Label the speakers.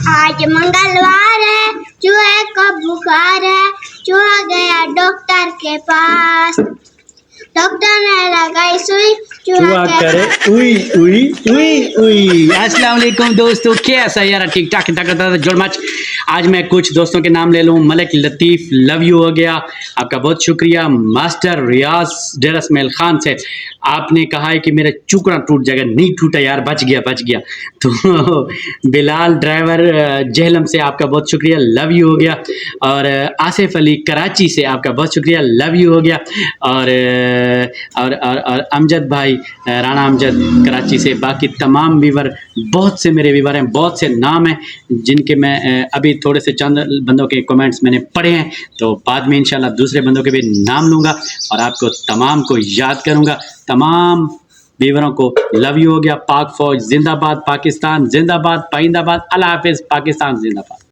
Speaker 1: آج منگلوار ہے، چوہے کو بخار ہے، چوہا گیا ڈاکٹر کے پاس، ڈاکٹر نے لگائی سوئی، چوہا
Speaker 2: کرے اوئی اوئی اوئی اوئی۔ السلام علیکم دوستو، کیسا یار ٹھیک ٹھاک جوڑ مچ۔ آج میں کچھ دوستوں کے نام لے لوں۔ ملک لطیف لو یو ہو گیا، آپ کا بہت شکریہ۔ ماسٹر ریاض ڈیرہ اسماعیل خان سے آپ نے کہا ہے کہ میرا چکنا ٹوٹ جائے گا، نہیں ٹوٹا یار، بچ گیا۔ تو بلال ڈرائیور جہلم سے آپ کا بہت شکریہ، لو یو ہو گیا۔ اور آصف علی کراچی سے آپ کا بہت شکریہ، لو یو ہو گیا۔ اور امجد بھائی رانا امجد کراچی سے، باقی تمام ویور، بہت سے میرے ویور ہیں، بہت سے نام ہیں جن کے میں ابھی تھوڑے سے چند بندوں کے کمنٹس میں نے پڑھے ہیں، تو بعد میں انشاءاللہ دوسرے بندوں کے بھی نام لوں گا اور آپ کو تمام کو یاد کروں گا۔ تمام ویوروں کو لو یو ہو گیا۔ پاک فوج زندہ باد، پاکستان زندہ باد، پائندہ باد، اللہ حافظ، پاکستان زندہ باد۔